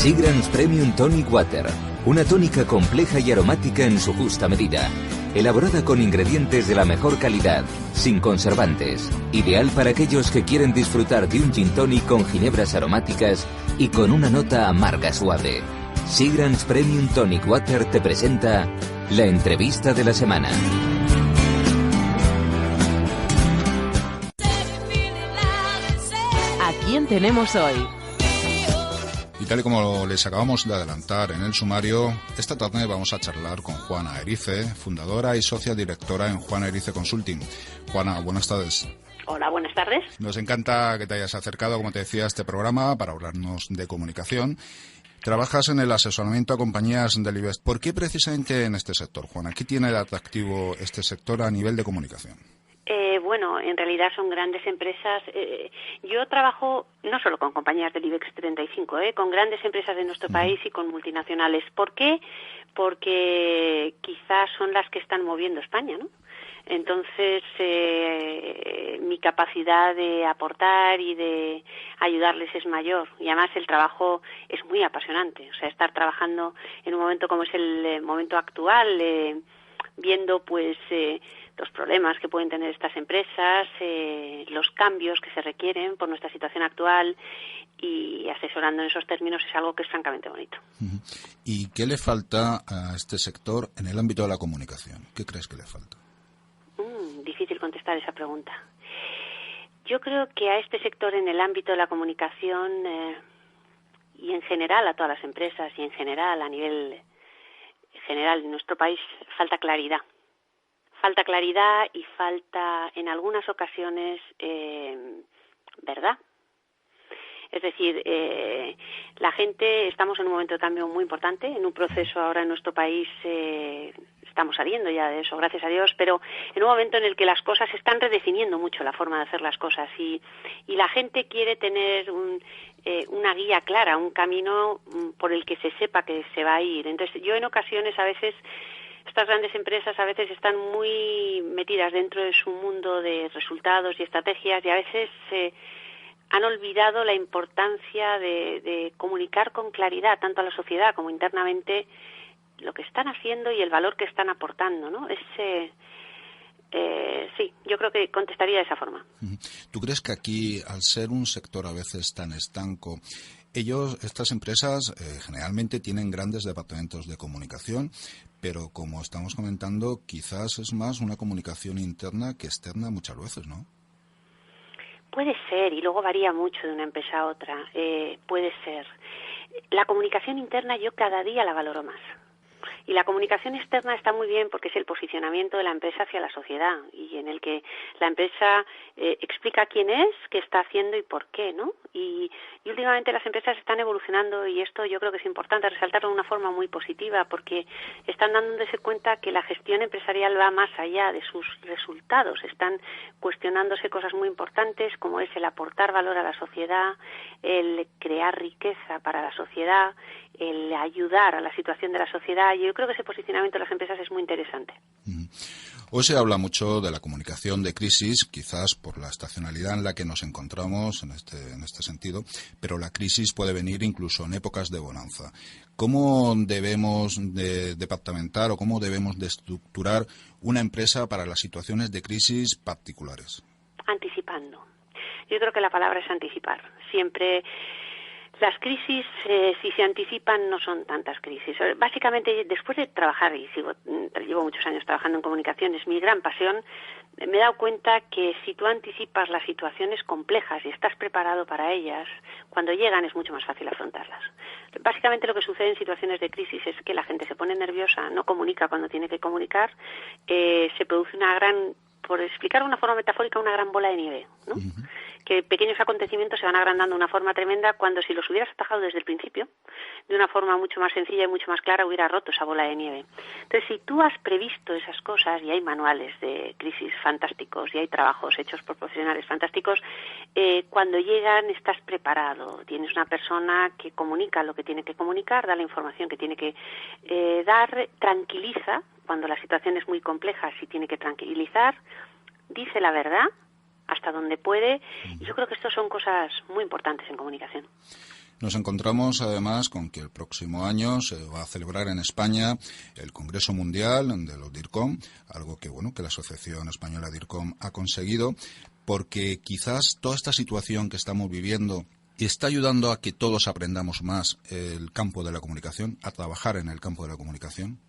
Seagram's Premium Tonic Water, una tónica compleja y aromática en su justa medida, elaborada con ingredientes de la mejor calidad, sin conservantes, ideal para aquellos que quieren disfrutar de un gin tonic con ginebras aromáticas y con una nota amarga suave. Seagram's Premium Tonic Water te presenta la entrevista de la semana. ¿A quién tenemos hoy? Y tal y como les acabamos de adelantar en el sumario, esta tarde vamos a charlar con Juana Erice, fundadora y socia directora en Juana Erice Consulting. Juana, buenas tardes. Hola, buenas tardes. Nos encanta que te hayas acercado, como te decía, a este programa para hablarnos de comunicación. Trabajas en el asesoramiento a compañías del IBEX. ¿Por qué precisamente en este sector, Juana? ¿Qué tiene de atractivo este sector a nivel de comunicación? Bueno, en realidad son grandes empresas. Yo trabajo no solo con compañías del IBEX 35, con grandes empresas de nuestro país y con multinacionales. ¿Por qué? Porque quizás son las que están moviendo España, ¿no? Entonces, mi capacidad de aportar y de ayudarles es mayor. Y además el trabajo es muy apasionante. O sea, estar trabajando en un momento como es el momento actual, viendo pues los problemas que pueden tener estas empresas, los cambios que se requieren por nuestra situación actual y asesorando en esos términos es algo que es francamente bonito. ¿Y qué le falta a este sector en el ámbito de la comunicación? ¿Qué crees que le falta? Difícil contestar esa pregunta. Yo creo que a este sector en el ámbito de la comunicación y en general a todas las empresas y en general a nivel general en nuestro país falta claridad. Falta claridad y falta en algunas ocasiones verdad. Es decir, la gente, estamos en un momento de cambio muy importante, en un proceso ahora en nuestro país, estamos saliendo ya de eso, gracias a Dios, pero en un momento en el que las cosas están redefiniendo mucho la forma de hacer las cosas y la gente quiere tener una guía clara, un camino por el que se sepa que se va a ir. Entonces, yo en ocasiones a veces estas grandes empresas a veces están muy metidas dentro de su mundo de resultados y estrategias y a veces han olvidado la importancia de comunicar con claridad tanto a la sociedad como internamente lo que están haciendo y el valor que están aportando, ¿no? Sí, yo creo que contestaría de esa forma. ¿Tú crees que aquí, al ser un sector a veces tan estanco, estas empresas generalmente tienen grandes departamentos de comunicación, pero como estamos comentando, quizás es más una comunicación interna que externa muchas veces, ¿no? Puede ser, y luego varía mucho de una empresa a otra. Puede ser. La comunicación interna yo cada día la valoro más. Y la comunicación externa está muy bien porque es el posicionamiento de la empresa hacia la sociedad y en el que la empresa explica quién es, qué está haciendo y por qué, ¿no? Y últimamente las empresas están evolucionando y esto yo creo que es importante resaltarlo de una forma muy positiva porque están dándose cuenta que la gestión empresarial va más allá de sus resultados. Están cuestionándose cosas muy importantes como es el aportar valor a la sociedad, el crear riqueza para la sociedad, el ayudar a la situación de la sociedad. Yo creo que ese posicionamiento de las empresas es muy interesante. Hoy se habla mucho de la comunicación de crisis, quizás por la estacionalidad en la que nos encontramos en este sentido, pero la crisis puede venir incluso en épocas de bonanza. ¿Cómo debemos de departamentar o cómo debemos de estructurar una empresa para las situaciones de crisis particulares? Anticipando. Yo creo que la palabra es anticipar. Siempre las crisis, si se anticipan, no son tantas crisis. Básicamente, después de trabajar, y llevo muchos años trabajando en comunicaciones, mi gran pasión, me he dado cuenta que si tú anticipas las situaciones complejas y estás preparado para ellas, cuando llegan es mucho más fácil afrontarlas. Básicamente lo que sucede en situaciones de crisis es que la gente se pone nerviosa, no comunica cuando tiene que comunicar, se produce una gran, por explicar de una forma metafórica, una gran bola de nieve, ¿no? Que pequeños acontecimientos se van agrandando de una forma tremenda cuando si los hubieras atajado desde el principio, de una forma mucho más sencilla y mucho más clara, hubiera roto esa bola de nieve. Entonces, si tú has previsto esas cosas, y hay manuales de crisis fantásticos, y hay trabajos hechos por profesionales fantásticos, cuando llegan estás preparado. Tienes una persona que comunica lo que tiene que comunicar, da la información que tiene que dar, tranquiliza, cuando la situación es muy compleja, si tiene que tranquilizar, dice la verdad, hasta donde puede, y yo creo que esto son cosas muy importantes en comunicación. Nos encontramos además con que el próximo año se va a celebrar en España el Congreso Mundial de los DIRCOM, algo que que la Asociación Española DIRCOM ha conseguido, porque quizás toda esta situación que estamos viviendo está ayudando a que todos aprendamos más el campo de la comunicación, a trabajar en el campo de la comunicación.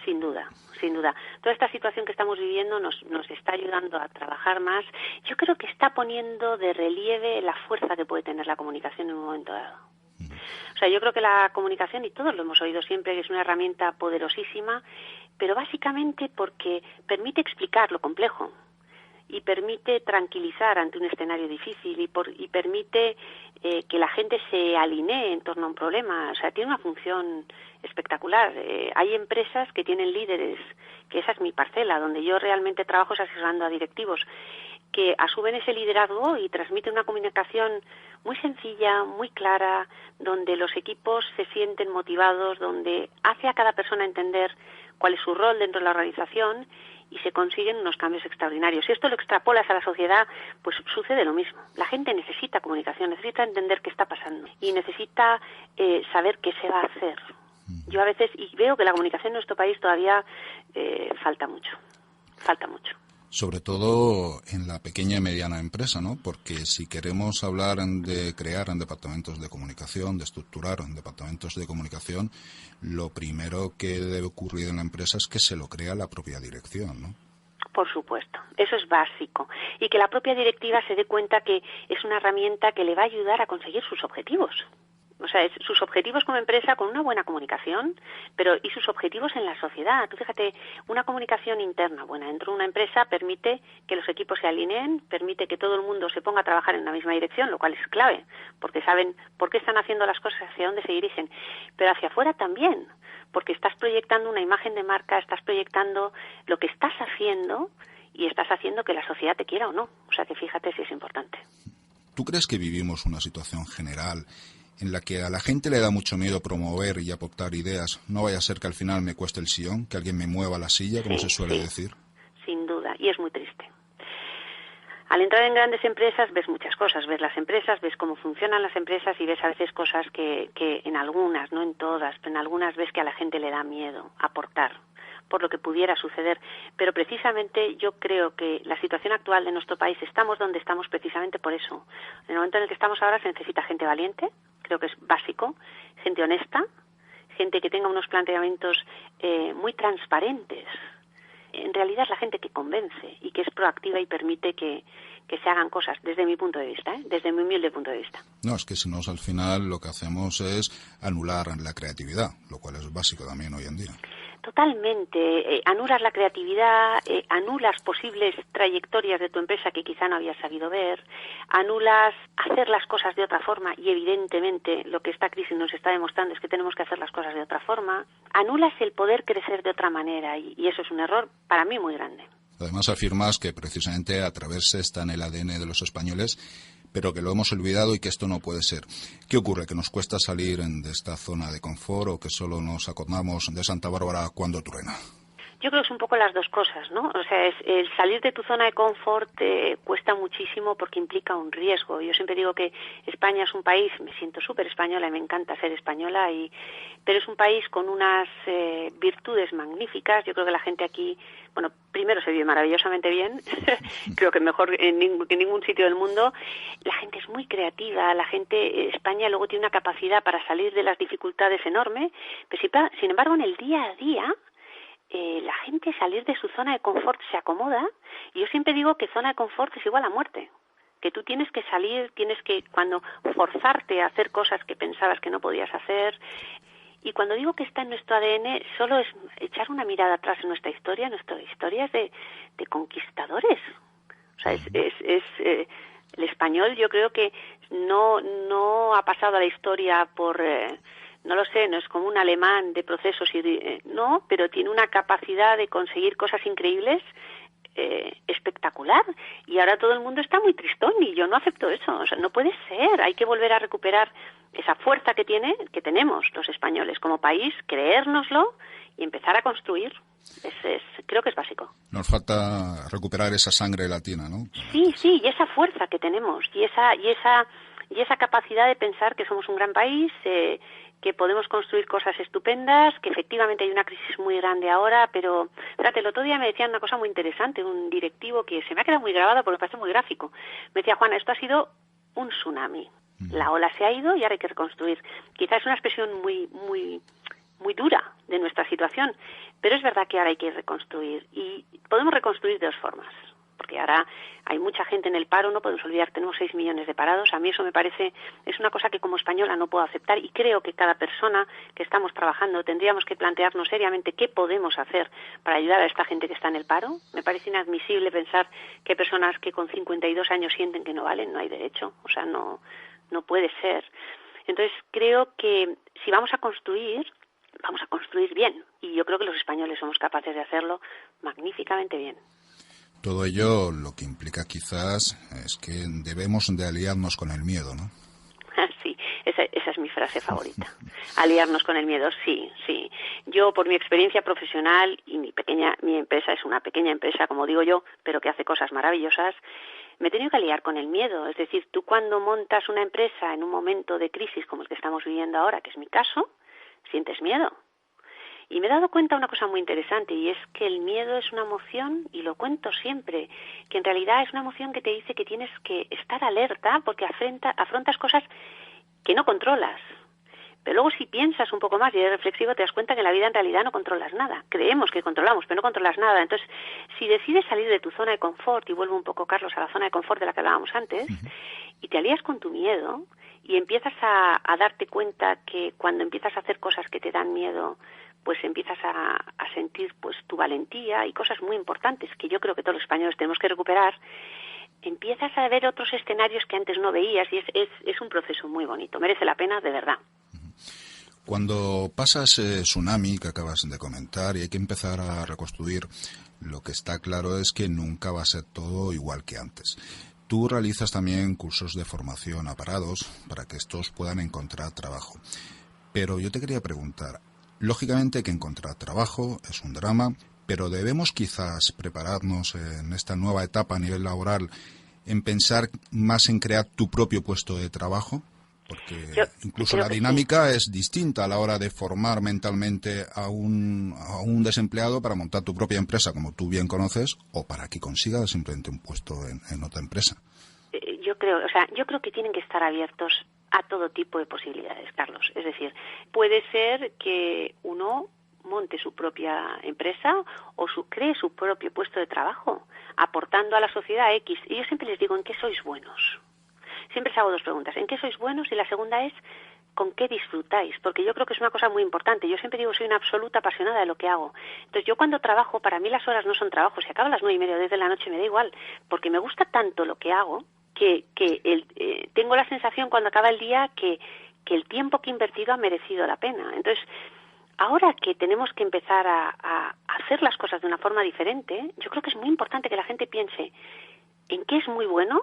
Sin duda. Sin duda. Toda esta situación que estamos viviendo nos está ayudando a trabajar más. Yo creo que está poniendo de relieve la fuerza que puede tener la comunicación en un momento dado. O sea, yo creo que la comunicación, y todos lo hemos oído siempre, que es una herramienta poderosísima, pero básicamente porque permite explicar lo complejo y permite tranquilizar ante un escenario difícil y permite que la gente se alinee en torno a un problema. O sea, tiene una función espectacular. Hay empresas que tienen líderes, que esa es mi parcela, donde yo realmente trabajo es asesorando a directivos, que asumen ese liderazgo y transmiten una comunicación muy sencilla, muy clara, donde los equipos se sienten motivados, donde hace a cada persona entender cuál es su rol dentro de la organización y se consiguen unos cambios extraordinarios. Si esto lo extrapolas a la sociedad, pues sucede lo mismo. La gente necesita comunicación, necesita entender qué está pasando y necesita saber qué se va a hacer. Yo a veces, y veo que la comunicación en nuestro país todavía falta mucho. Sobre todo en la pequeña y mediana empresa, ¿no? Porque si queremos hablar de crear en departamentos de comunicación, de estructurar en departamentos de comunicación, lo primero que debe ocurrir en la empresa es que se lo crea la propia dirección, ¿no? Por supuesto, eso es básico. Y que la propia directiva se dé cuenta que es una herramienta que le va a ayudar a conseguir sus objetivos. O sea, sus objetivos como empresa con una buena comunicación, pero y sus objetivos en la sociedad. Tú fíjate, una comunicación interna buena dentro de una empresa permite que los equipos se alineen, permite que todo el mundo se ponga a trabajar en la misma dirección, lo cual es clave, porque saben por qué están haciendo las cosas, hacia dónde se dirigen. Pero hacia afuera también, porque estás proyectando una imagen de marca, estás proyectando lo que estás haciendo y estás haciendo que la sociedad te quiera o no. O sea, que fíjate si es importante. ¿Tú crees que vivimos una situación general en la que a la gente le da mucho miedo promover y aportar ideas? No vaya a ser que al final me cueste el sillón, que alguien me mueva la silla, como se suele decir. Sin duda, y es muy triste. Al entrar en grandes empresas ves muchas cosas, ves las empresas, ves cómo funcionan las empresas y ves a veces cosas que en algunas, no en todas, pero en algunas ves que a la gente le da miedo aportar por lo que pudiera suceder. Pero precisamente yo creo que la situación actual de nuestro país, estamos donde estamos precisamente por eso. En el momento en el que estamos ahora se necesita gente valiente, creo que es básico, gente honesta, gente que tenga unos planteamientos muy transparentes. En realidad es la gente que convence y que es proactiva y permite que se hagan cosas, desde mi punto de vista, desde mi humilde punto de vista. No, es que si no, al final lo que hacemos es anular la creatividad, lo cual es básico también hoy en día. Totalmente. Anulas la creatividad, anulas posibles trayectorias de tu empresa que quizá no habías sabido ver, anulas hacer las cosas de otra forma y evidentemente lo que esta crisis nos está demostrando es que tenemos que hacer las cosas de otra forma, anulas el poder crecer de otra manera y eso es un error para mí muy grande. Además afirmas que precisamente atreverse está en el ADN de los españoles, pero que lo hemos olvidado y que esto no puede ser. ¿Qué ocurre? ¿Que nos cuesta salir de esta zona de confort o que solo nos acordamos de Santa Bárbara cuando truena? Yo creo que es un poco las dos cosas, ¿no? O sea, el salir de tu zona de confort cuesta muchísimo porque implica un riesgo. Yo siempre digo que España es un país, me siento súper española y me encanta ser española, pero es un país con unas virtudes magníficas. Yo creo que la gente aquí, bueno, primero se vive maravillosamente bien, creo que mejor que en ningún sitio del mundo. La gente es muy creativa, España luego tiene una capacidad para salir de las dificultades enorme, pero sin embargo en el día a día la gente salir de su zona de confort se acomoda, y yo siempre digo que zona de confort es igual a muerte, que tú tienes que salir, tienes que forzarte a hacer cosas que pensabas que no podías hacer. Y cuando digo que está en nuestro ADN, solo es echar una mirada atrás en nuestra historia es de conquistadores. O sea, el español yo creo que no ha pasado a la historia por... no lo sé, no es como un alemán de procesos, no, pero tiene una capacidad de conseguir cosas increíbles, espectacular, y ahora todo el mundo está muy tristón y yo no acepto eso. O sea, no puede ser, hay que volver a recuperar esa fuerza que tenemos los españoles como país, creérnoslo y empezar a construir. Creo que es básico. Nos falta recuperar esa sangre latina, ¿no? Sí, y esa fuerza que tenemos y y esa capacidad de pensar que somos un gran país, que podemos construir cosas estupendas, que efectivamente hay una crisis muy grande ahora, pero fíjate, el otro día me decían una cosa muy interesante, un directivo que se me ha quedado muy grabada porque me parece muy gráfico. Me decía, Juana, esto ha sido un tsunami. La ola se ha ido y ahora hay que reconstruir. Quizás es una expresión muy dura de nuestra situación, pero es verdad que ahora hay que reconstruir y podemos reconstruir de dos formas, porque ahora hay mucha gente en el paro, no podemos olvidar, tenemos 6 millones de parados. A mí eso me parece, es una cosa que como española no puedo aceptar, y creo que cada persona que estamos trabajando tendríamos que plantearnos seriamente qué podemos hacer para ayudar a esta gente que está en el paro. Me parece inadmisible pensar que hay personas que con 52 años sienten que no valen, no hay derecho, o sea, no puede ser. Entonces creo que si vamos a construir bien, y yo creo que los españoles somos capaces de hacerlo magníficamente bien. Todo ello lo que implica quizás es que debemos de aliarnos con el miedo, ¿no? Sí, esa es mi frase favorita. Aliarnos con el miedo, sí. Yo, por mi experiencia profesional, y mi empresa es una pequeña empresa, como digo yo, pero que hace cosas maravillosas, me he tenido que aliar con el miedo. Es decir, tú cuando montas una empresa en un momento de crisis como el que estamos viviendo ahora, que es mi caso, sientes miedo. Y me he dado cuenta de una cosa muy interesante, y es que el miedo es una emoción, y lo cuento siempre, que en realidad es una emoción que te dice que tienes que estar alerta porque afrontas cosas que no controlas. Pero luego si piensas un poco más y eres reflexivo, te das cuenta que en la vida en realidad no controlas nada. Creemos que controlamos, pero no controlas nada. Entonces, si decides salir de tu zona de confort, y vuelvo un poco, Carlos, a la zona de confort de la que hablábamos antes, y te alías con tu miedo, y empiezas a darte cuenta que cuando empiezas a hacer cosas que te dan miedo, pues empiezas a sentir pues tu valentía y cosas muy importantes que yo creo que todos los españoles tenemos que recuperar. Empiezas a ver otros escenarios que antes no veías, y es un proceso muy bonito, merece la pena de verdad. Cuando pasa ese tsunami que acabas de comentar y hay que empezar a reconstruir, lo que está claro es que nunca va a ser todo igual que antes. Tú realizas también cursos de formación a parados para que estos puedan encontrar trabajo. Pero yo te quería preguntar, lógicamente que encontrar trabajo es un drama, pero debemos quizás prepararnos en esta nueva etapa a nivel laboral en pensar más en crear tu propio puesto de trabajo. Porque incluso la dinámica es distinta a la hora de formar mentalmente a un desempleado para montar tu propia empresa, como tú bien conoces, o para que consiga simplemente un puesto en otra empresa. Yo creo que tienen que estar abiertos a todo tipo de posibilidades, Carlos. Es decir, puede ser que uno monte su propia empresa o cree su propio puesto de trabajo, aportando a la sociedad X. Y yo siempre les digo, ¿en qué sois buenos? Siempre les hago dos preguntas. ¿En qué sois buenos? Y la segunda es, ¿con qué disfrutáis? Porque yo creo que es una cosa muy importante. Yo siempre digo, soy una absoluta apasionada de lo que hago. Entonces, yo cuando trabajo, para mí las horas no son trabajo. Si acabo a las 9:30 o 10 de la noche, me da igual. Porque me gusta tanto lo que hago que tengo la sensación cuando acaba el día que el tiempo que he invertido ha merecido la pena. Entonces, ahora que tenemos que empezar a hacer las cosas de una forma diferente, yo creo que es muy importante que la gente piense en qué es muy bueno.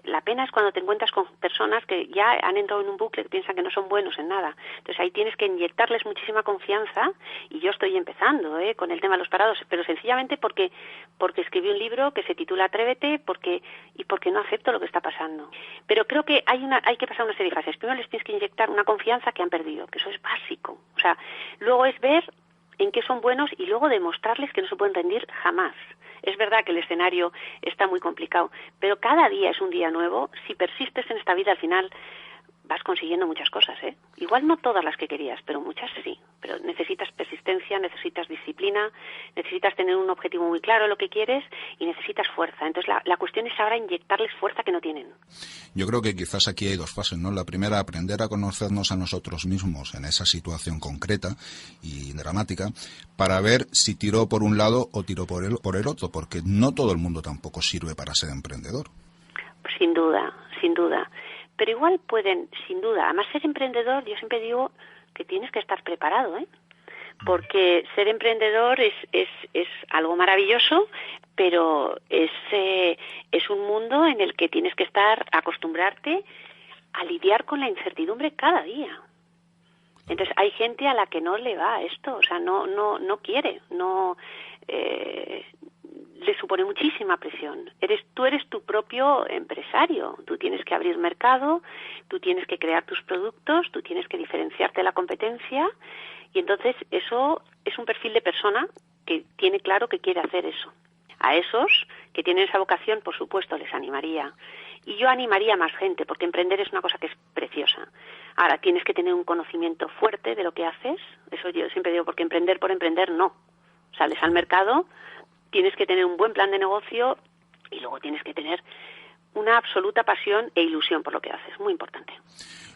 La pena es cuando te encuentras con personas que ya han entrado en un bucle, que piensan que no son buenos en nada. Entonces ahí tienes que inyectarles muchísima confianza, y yo estoy empezando con el tema de los parados, pero sencillamente porque escribí un libro que se titula Atrévete, porque no acepto lo que está pasando. Pero creo que hay que pasar una serie de fases. Primero les tienes que inyectar una confianza que han perdido, que eso es básico. O sea, luego es ver en qué son buenos y luego demostrarles que no se pueden rendir jamás. Es verdad que el escenario está muy complicado, pero cada día es un día nuevo. Si persistes en esta vida, al final vas consiguiendo muchas cosas, Igual no todas las que querías, pero muchas sí. Pero necesitas persistencia, necesitas disciplina, necesitas tener un objetivo muy claro de lo que quieres y necesitas fuerza. Entonces la cuestión es ahora inyectarles fuerza que no tienen. Yo creo que quizás aquí hay dos fases, ¿no? La primera, aprender a conocernos a nosotros mismos en esa situación concreta y dramática para ver si tiró por un lado o tiró por el otro, porque no todo el mundo tampoco sirve para ser emprendedor. Sin duda, sin duda. Pero igual pueden, sin duda, además ser emprendedor, yo siempre digo que tienes que estar preparado, porque ser emprendedor es algo maravilloso, pero es un mundo en el que tienes que acostumbrarte a lidiar con la incertidumbre cada día. Entonces hay gente a la que no le va esto, o sea, no quiere, le supone muchísima presión. Tú eres tu propio empresario, tú tienes que abrir mercado, tú tienes que crear tus productos, tú tienes que diferenciarte de la competencia, y entonces eso es un perfil de persona que tiene claro que quiere hacer eso. A esos que tienen esa vocación, por supuesto, les animaría. Y yo animaría a más gente, porque emprender es una cosa que es preciosa. Ahora, tienes que tener un conocimiento fuerte de lo que haces. Eso yo siempre digo, porque emprender por emprender, no. Sales al mercado, tienes que tener un buen plan de negocio y luego tienes que tener una absoluta pasión e ilusión por lo que haces. Muy importante.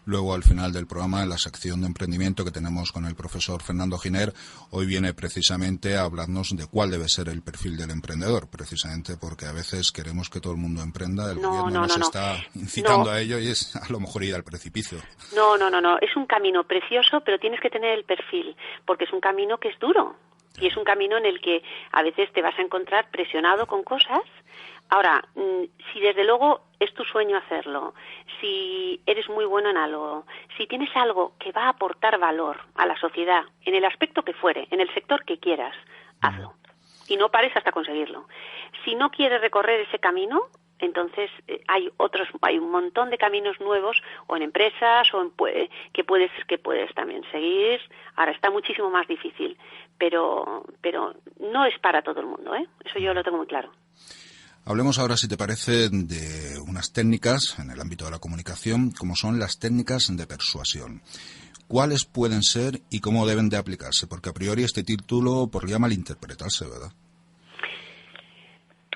Luego, al final del programa, en la sección de emprendimiento que tenemos con el profesor Fernando Giner, hoy viene precisamente a hablarnos de cuál debe ser el perfil del emprendedor, precisamente porque a veces queremos que todo el mundo emprenda, el gobierno nos está incitando a ello y es a lo mejor ir al precipicio. No, es un camino precioso, pero tienes que tener el perfil, porque es un camino que es duro y es un camino en el que a veces te vas a encontrar presionado con cosas. Ahora, si desde luego es tu sueño hacerlo, si eres muy bueno en algo, si tienes algo que va a aportar valor a la sociedad, en el aspecto que fuere, en el sector que quieras, hazlo. Y no pares hasta conseguirlo. Si no quieres recorrer ese camino, entonces hay un montón de caminos nuevos, o en empresas, o que puedes también seguir. Ahora está muchísimo más difícil, pero no es para todo el mundo, ¿eh? Eso yo lo tengo muy claro. Hablemos ahora, si te parece, de unas técnicas en el ámbito de la comunicación, como son las técnicas de persuasión. ¿Cuáles pueden ser y cómo deben de aplicarse? Porque a priori este título podría malinterpretarse, ¿verdad?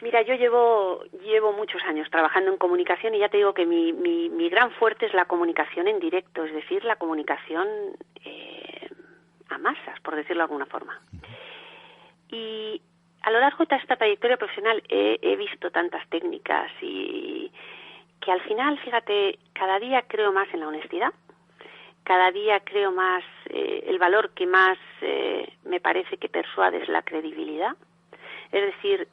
Mira, yo llevo muchos años trabajando en comunicación y ya te digo que mi gran fuerte es la comunicación en directo, es decir, la comunicación a masas, por decirlo de alguna forma. Y a lo largo de esta trayectoria profesional he visto tantas técnicas y que al final, fíjate, cada día creo más en la honestidad, cada día creo más, el valor que más me parece que persuade es la credibilidad. Es decir,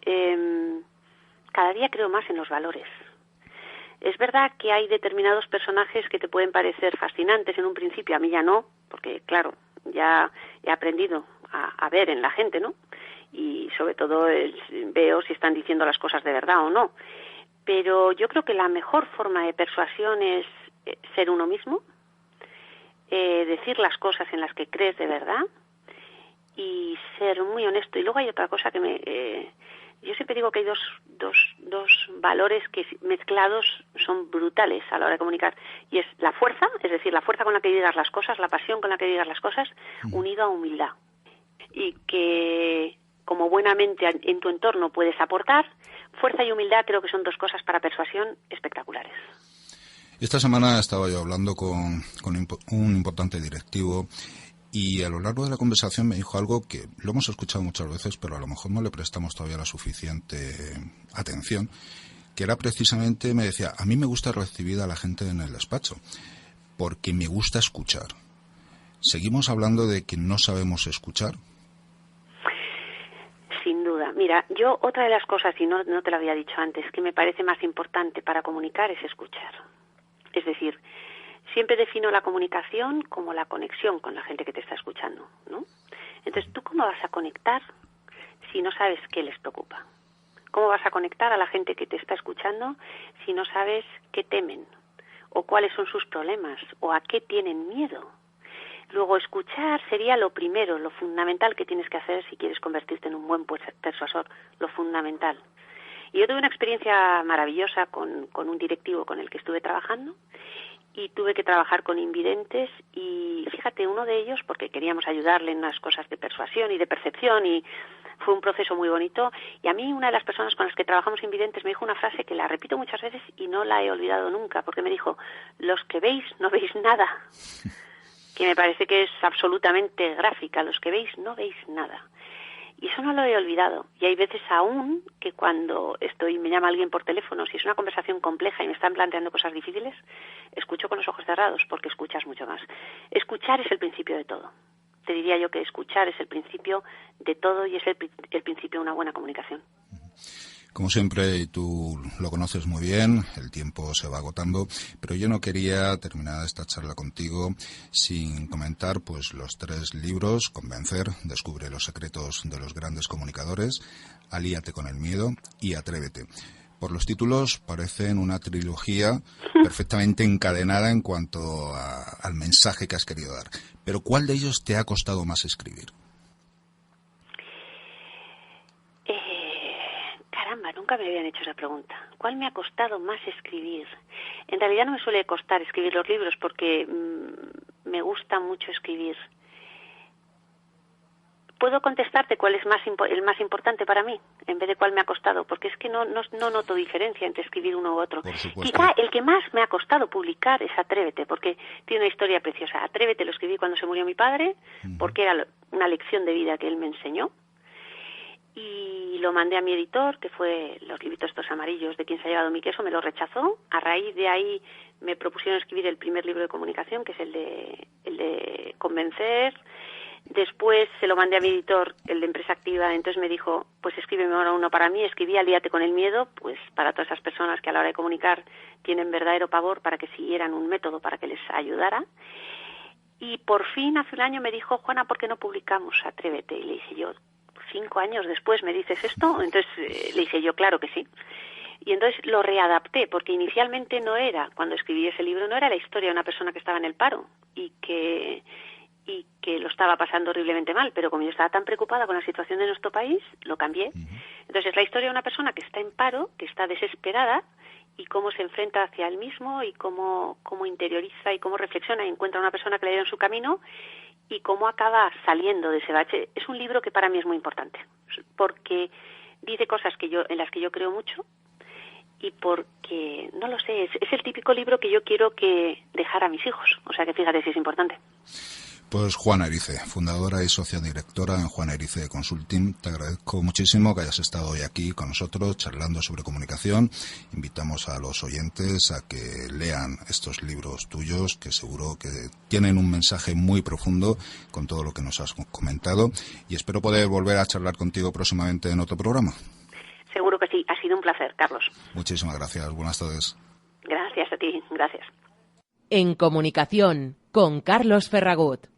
cada día creo más en los valores. Es verdad que hay determinados personajes que te pueden parecer fascinantes en un principio, a mí ya no, porque claro, ya he aprendido a ver en la gente, ¿no? Y sobre todo veo si están diciendo las cosas de verdad o no. Pero yo creo que la mejor forma de persuasión es ser uno mismo, decir las cosas en las que crees de verdad y ser muy honesto. Y luego hay otra cosa que yo siempre digo que hay dos valores que mezclados son brutales a la hora de comunicar, y es la fuerza, es decir, la fuerza con la que digas las cosas, la pasión con la que digas las cosas, unido a humildad. Y que como buenamente en tu entorno puedes aportar, fuerza y humildad creo que son dos cosas para persuasión espectaculares. Esta semana estaba yo hablando con un importante directivo y a lo largo de la conversación me dijo algo que lo hemos escuchado muchas veces, pero a lo mejor no le prestamos todavía la suficiente atención, que era precisamente, me decía, a mí me gusta recibir a la gente en el despacho, porque me gusta escuchar. ¿Seguimos hablando de que no sabemos escuchar? Sin duda. Mira, yo otra de las cosas, y no te lo había dicho antes, que me parece más importante para comunicar es escuchar. Es decir, siempre defino la comunicación como la conexión con la gente que te está escuchando, ¿no? Entonces, ¿tú cómo vas a conectar si no sabes qué les preocupa? ¿Cómo vas a conectar a la gente que te está escuchando si no sabes qué temen? ¿O cuáles son sus problemas? ¿O a qué tienen miedo? Luego, escuchar sería lo primero, lo fundamental que tienes que hacer si quieres convertirte en un buen persuasor, lo fundamental. Y yo tuve una experiencia maravillosa con un directivo con el que estuve trabajando y tuve que trabajar con invidentes y fíjate, uno de ellos, porque queríamos ayudarle en unas cosas de persuasión y de percepción y fue un proceso muy bonito, y a mí una de las personas con las que trabajamos invidentes me dijo una frase que la repito muchas veces y no la he olvidado nunca, porque me dijo, los que veis no veis nada, que me parece que es absolutamente gráfica, los que veis no veis nada. Y eso no lo he olvidado. Y hay veces aún que cuando me llama alguien por teléfono, si es una conversación compleja y me están planteando cosas difíciles, escucho con los ojos cerrados porque escuchas mucho más. Escuchar es el principio de todo. Te diría yo que escuchar es el principio de todo y es el principio de una buena comunicación. Como siempre, y tú lo conoces muy bien, el tiempo se va agotando, pero yo no quería terminar esta charla contigo sin comentar pues los 3 libros: Convencer, Descubre los secretos de los grandes comunicadores, Alíate con el miedo y Atrévete. Por los títulos parecen una trilogía perfectamente encadenada en cuanto al mensaje que has querido dar. Pero ¿cuál de ellos te ha costado más escribir? Caramba, nunca me habían hecho esa pregunta. ¿Cuál me ha costado más escribir? En realidad no me suele costar escribir los libros porque me gusta mucho escribir. ¿Puedo contestarte cuál es el más importante para mí, en vez de cuál me ha costado? Porque es que no noto diferencia entre escribir uno u otro. Quizá el que más me ha costado publicar es Atrévete, porque tiene una historia preciosa. Atrévete lo escribí cuando se murió mi padre, porque era una lección de vida que él me enseñó. Y lo mandé a mi editor, que fue Los libritos estos amarillos de Quien se ha llevado mi queso, me lo rechazó. A raíz de ahí me propusieron escribir el primer libro de comunicación, que es el de Convencer. Después se lo mandé a mi editor, el de Empresa Activa, entonces me dijo, pues escríbeme ahora uno para mí. Escribí Alíate con el miedo, pues para todas esas personas que a la hora de comunicar tienen verdadero pavor, para que siguieran un método para que les ayudara. Y por fin, hace un año me dijo, Juana, ¿por qué no publicamos Atrévete? Y le dije yo, 5 años después me dices esto. Entonces le dije yo, claro que sí. Y entonces lo readapté, porque inicialmente no era, cuando escribí ese libro, no era la historia de una persona que estaba en el paro y que lo estaba pasando horriblemente mal, pero como yo estaba tan preocupada con la situación de nuestro país, lo cambié. Entonces es la historia de una persona que está en paro, que está desesperada, y cómo se enfrenta hacia él mismo, y cómo interioriza y cómo reflexiona y encuentra una persona que le ayude en su camino, y cómo acaba saliendo de ese bache. Es un libro que para mí es muy importante, porque dice cosas en las que yo creo mucho, y porque, no lo sé, es el típico libro que yo quiero dejar a mis hijos. O sea que fíjate si es importante. Pues Juana Erice, fundadora y socia directora en Juana Erice Consulting, te agradezco muchísimo que hayas estado hoy aquí con nosotros charlando sobre comunicación. Invitamos a los oyentes a que lean estos libros tuyos, que seguro que tienen un mensaje muy profundo con todo lo que nos has comentado, y espero poder volver a charlar contigo próximamente en otro programa. Seguro que sí, ha sido un placer, Carlos. Muchísimas gracias, buenas tardes. Gracias a ti, gracias. En Comunicación, con Carlos Ferragut.